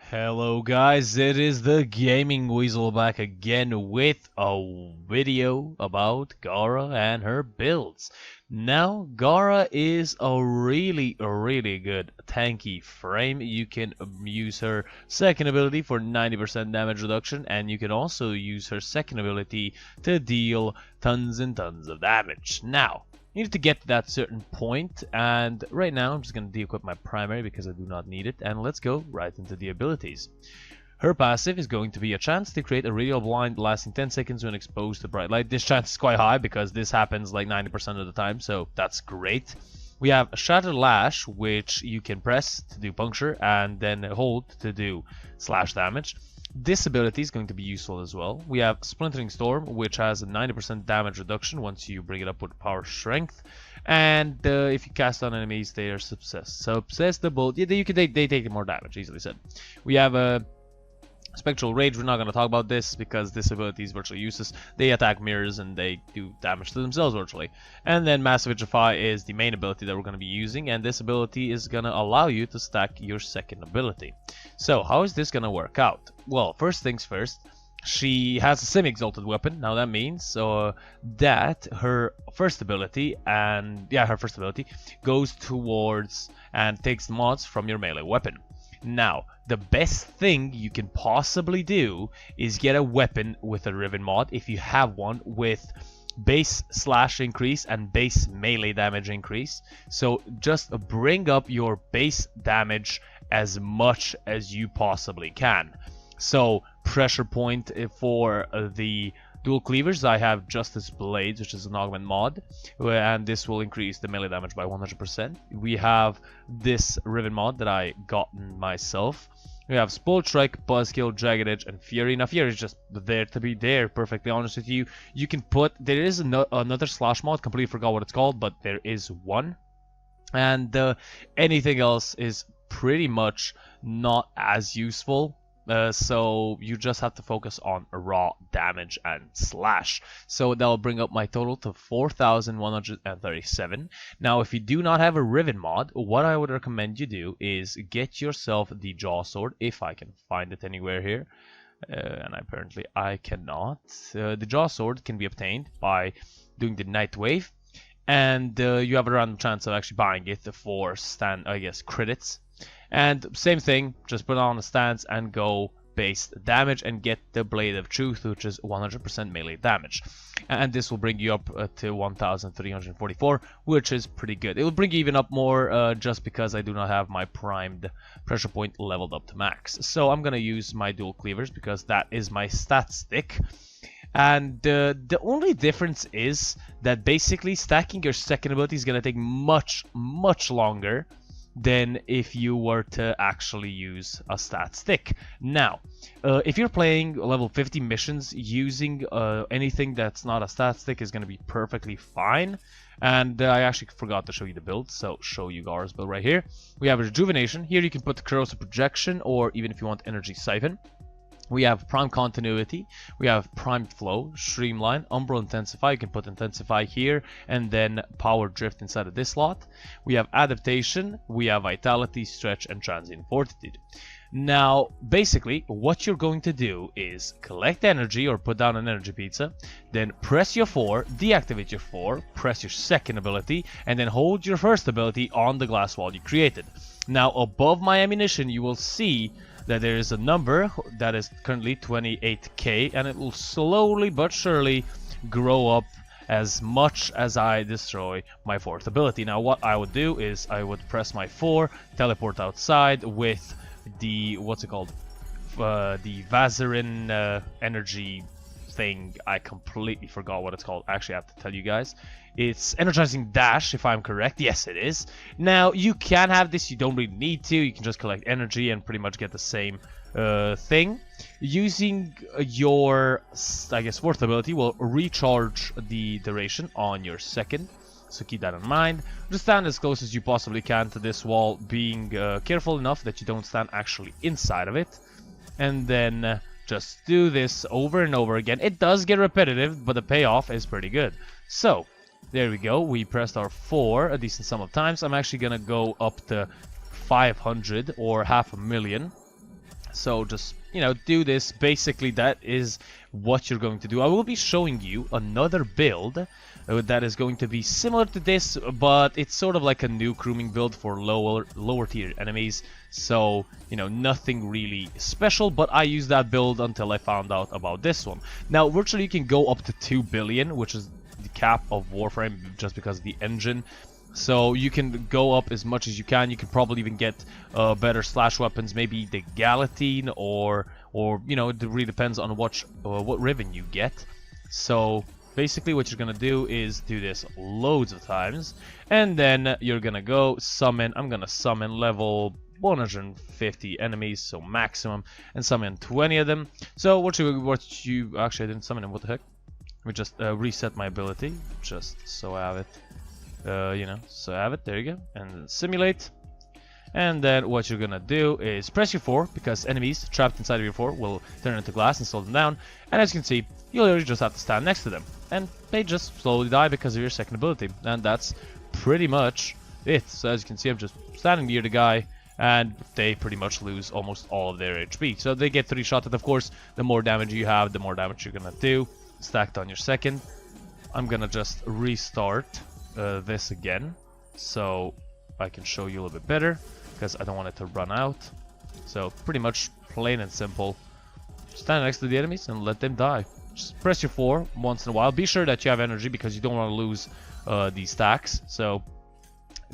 Hello guys, it is the Gaming Weasel back again with a video about Gara and her builds. Now, Gara is a really good tanky frame. You can use her second ability for 90% damage reduction, and you can also use her second ability to deal tons and tons of damage. Now, you need to get to that certain point, and right now I'm just going to de-equip my primary because I do not need it, and let's go right into the abilities. Her passive is going to be a chance to create a radial blind lasting 10 seconds when exposed to bright light. This chance is quite high because this happens like 90% of the time, so that's great. We have a Shattered Lash, which you can press to do puncture and then hold to do slash damage. This ability is going to be useful as well. We have Splintering Storm, which has a 90% damage reduction once you bring it up with power strength. And if you cast on enemies, they are susceptible. Yeah, they take more damage, easily said. We have a Spectral Rage. We're not going to talk about this because this ability is virtually useless. They attack mirrors and they do damage to themselves virtually. And then Massive Vitrify is the main ability that we're going to be using, and this ability is going to allow you to stack your second ability. So how is this going to work out? Well, first things first, she has a semi-exalted weapon. Now that means that her first ability goes towards and takes the mods from your melee weapon. Now, the best thing you can possibly do is get a weapon with a Riven mod if you have one with base slash increase and base melee damage increase. So just bring up your base damage as much as you possibly can. So pressure point for the dual cleavers, I have Justice Blades, which is an augment mod, and this will increase the melee damage by 100%. We have this Riven mod that I gotten myself. We have Spoiled Strike, Buzzkill, Jagged Edge, and Fury. Now Fury is just there to be there, perfectly honest with you. You can put, there is another slash mod, completely forgot what it's called, but there is one. And anything else is pretty much not as useful. So you just have to focus on raw damage and slash. So that'll bring up my total to 4,137. Now, if you do not have a Riven mod, what I would recommend you do is get yourself the Jaw Sword, if I can find it anywhere here. And apparently I cannot. The Jaw Sword can be obtained by doing the Night Wave, and you have a random chance of actually buying it for credits. And same thing, just put on a stance and go base damage and get the Blade of Truth, which is 100% melee damage. And this will bring you up to 1,344, which is pretty good. It will bring you even up more just because I do not have my primed pressure point leveled up to max. So I'm going to use my dual cleavers because that is my stat stick. And the only difference is that basically stacking your second ability is going to take much longer than if you were to actually use a stat stick. Now, if you're playing level 50 missions, using anything that's not a stat stick is going to be perfectly fine. And I actually forgot to show you the build, so show you Gara's build right here. We have Rejuvenation. Here you can put Corrosive Projection, or even if you want Energy Siphon. We have Prime Continuity, we have Prime Flow, Streamline, Umbral Intensify. You can put Intensify here and then Power Drift inside of this slot. We have Adaptation, we have Vitality, Stretch, and Transient Fortitude. Now, basically, what you're going to do is collect energy or put down an energy pizza, then press your 4, deactivate your 4, press your second ability, and then hold your first ability on the glass wall you created. Now, above my ammunition, you will see that there is a number that is currently 28k, and it will slowly but surely grow up as much as I destroy my fourth ability. Now what I would do is I would press my 4, teleport outside with the, the Vazarin energy thing. I completely forgot what it's called. Actually, I have to tell you guys. It's Energizing Dash, if I'm correct. Yes, it is. Now, you can have this. You don't really need to. You can just collect energy and pretty much get the same thing. Using your, fourth ability will recharge the duration on your second. So keep that in mind. Just stand as close as you possibly can to this wall, being careful enough that you don't stand actually inside of it. And then Just do this over and over again. It does get repetitive, but the payoff is pretty good. So, there we go. We pressed our 4 a decent sum of times. I'm actually gonna go up to 500 or 500,000. So just, you know, do this. Basically, that is what you're going to do. I will be showing you another build that is going to be similar to this, but it's sort of like a new grooming build for lower tier enemies. So, you know, nothing really special, but I used that build until I found out about this one. Now, virtually you can go up to 2 billion, which is the cap of Warframe, just because of the engine. So you can go up as much as you can. You can probably even get better slash weapons, maybe the Galatine, or you know, it really depends on what ribbon you get. So basically what you're gonna do is do this loads of times, and then you're gonna go summon. I'm gonna summon level 150 enemies, so maximum, and summon 20 of them. So what you actually, I didn't summon them, what the heck. Let me just reset my ability, just so I have it. You know, so I have it, there you go, and then simulate. And then what you're gonna do is press your 4, because enemies trapped inside of your 4 will turn into glass and slow them down. And as you can see, you literally just have to stand next to them, and they just slowly die because of your second ability. And that's pretty much it. So as you can see, I'm just standing near the guy, and they pretty much lose almost all of their HP. So they get 3-shotted. Of course, the more damage you have, the more damage you're gonna do, stacked on your second. I'm gonna just restart this again, so I can show you a little bit better, because I don't want it to run out. So pretty much plain and simple, stand next to the enemies and let them die. Just press your 4 once in a while. Be sure that you have energy, because you don't want to lose these stacks, so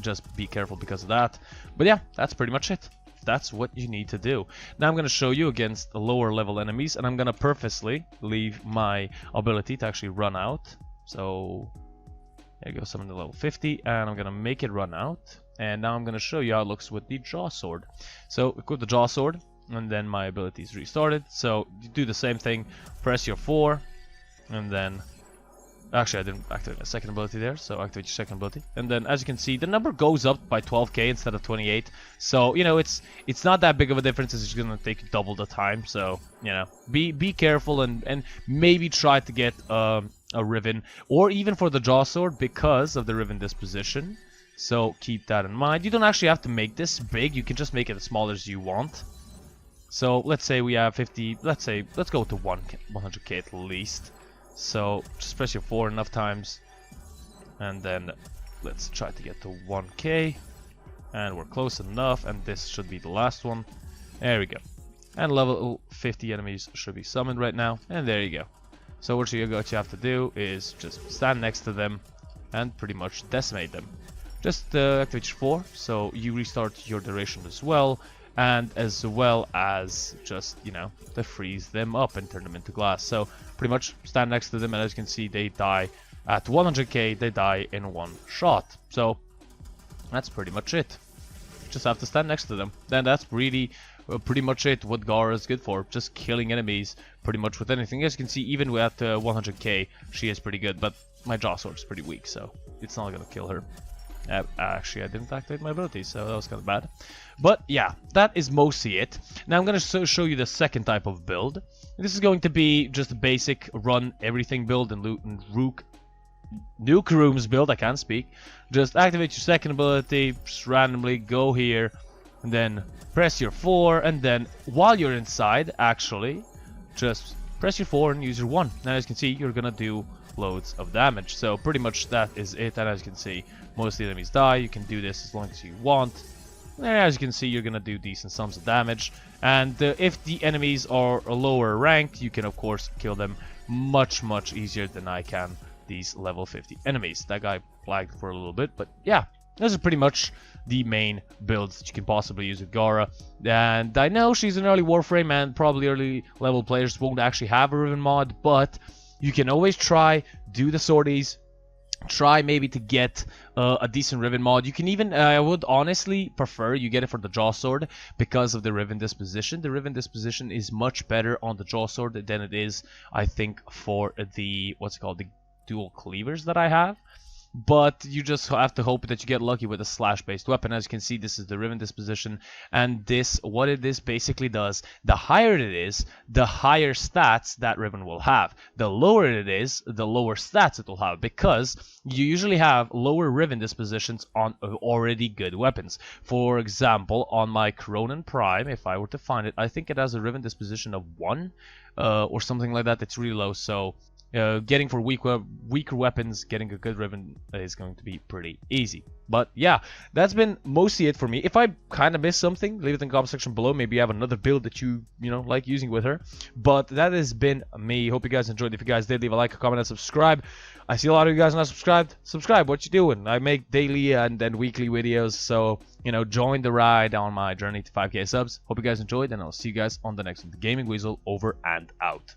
just be careful because of that. But yeah, that's pretty much it. That's what you need to do. Now I'm going to show you against the lower level enemies, and I'm going to purposely leave my ability to actually run out. So there you go, summon the level 50, and I'm gonna make it run out. And now I'm gonna show you how it looks with the Jaw Sword. So equip the Jaw Sword, and then my ability is restarted. So you do the same thing, press your 4, and then actually I didn't activate my second ability there, so activate your second ability. And then as you can see, the number goes up by 12k instead of 28. So you know, it's not that big of a difference. It's just gonna take double the time. So you know, be careful, and maybe try to get a Riven, or even for the Jaw Sword, because of the Riven disposition. So keep that in mind. You don't actually have to make this big. You can just make it as small as you want. So let's say we have 50. Let's go to 100k at least. So just press your 4 enough times, and then let's try to get to 1k, and we're close enough. And this should be the last one. There we go. And level 50 enemies should be summoned right now. And there you go. So what you have to do is just stand next to them and pretty much decimate them. Just activate your 4, so you restart your duration as well, and as well as just, you know, to freeze them up and turn them into glass. So pretty much stand next to them, and as you can see, they die at 100k, they die in one shot. So that's pretty much it. You just have to stand next to them. Then that's really pretty much it, what Gara is good for, just killing enemies pretty much with anything. As you can see, even at 100k, she is pretty good, but my Jaw Sword is pretty weak, so it's not gonna kill her. Actually, I didn't activate my ability, so that was kind of bad. But yeah, that is mostly it. Now I'm gonna show you the second type of build. This is going to be just a basic run everything build and loot and nuke rooms build. I can't speak. Just activate your second ability, just randomly go here, and then press your 4, and then while you're inside, actually, just press your 4 and use your 1. Now as you can see, you're gonna do loads of damage. So pretty much that is it. And as you can see, most of the enemies die. You can do this as long as you want. And as you can see, you're gonna do decent sums of damage. And if the enemies are lower ranked, you can of course kill them much easier than I can these level 50 enemies. That guy lagged for a little bit, but yeah, those are pretty much the main builds that you can possibly use with Gara. And I know she's an early Warframe, and probably early level players won't actually have a Riven mod, but you can always try, do the sorties, try maybe to get a decent Riven mod. You can even, I would honestly prefer you get it for the Jaw Sword because of the Riven disposition. The Riven disposition is much better on the Jaw Sword than it is, I think, for the, what's it called, the dual cleavers that I have. but you just have to hope that you get lucky with a slash based weapon. As you can see, this is the Riven disposition, and what this basically does, the higher it is, the higher stats that Riven will have. The lower it is, the lower stats it will have, because you usually have lower Riven dispositions on already good weapons. For example, on my Cronin Prime, if I were to find it, I think it has a Riven disposition of 1 or something like that. It's really low, so getting for weaker weapons, getting a good Riven is going to be pretty easy. But yeah, that's been mostly it for me. If I kind of missed something, leave it in the comment section below. Maybe you have another build that you like using with her. But that has been me. Hope you guys enjoyed. If you guys did, leave a like, a comment, and subscribe. I see a lot of you guys not subscribed. Subscribe. What you doing? I make daily and weekly videos, so join the ride on my journey to 5K subs. Hope you guys enjoyed, and I'll see you guys on the next one. The Gaming Weasel over and out.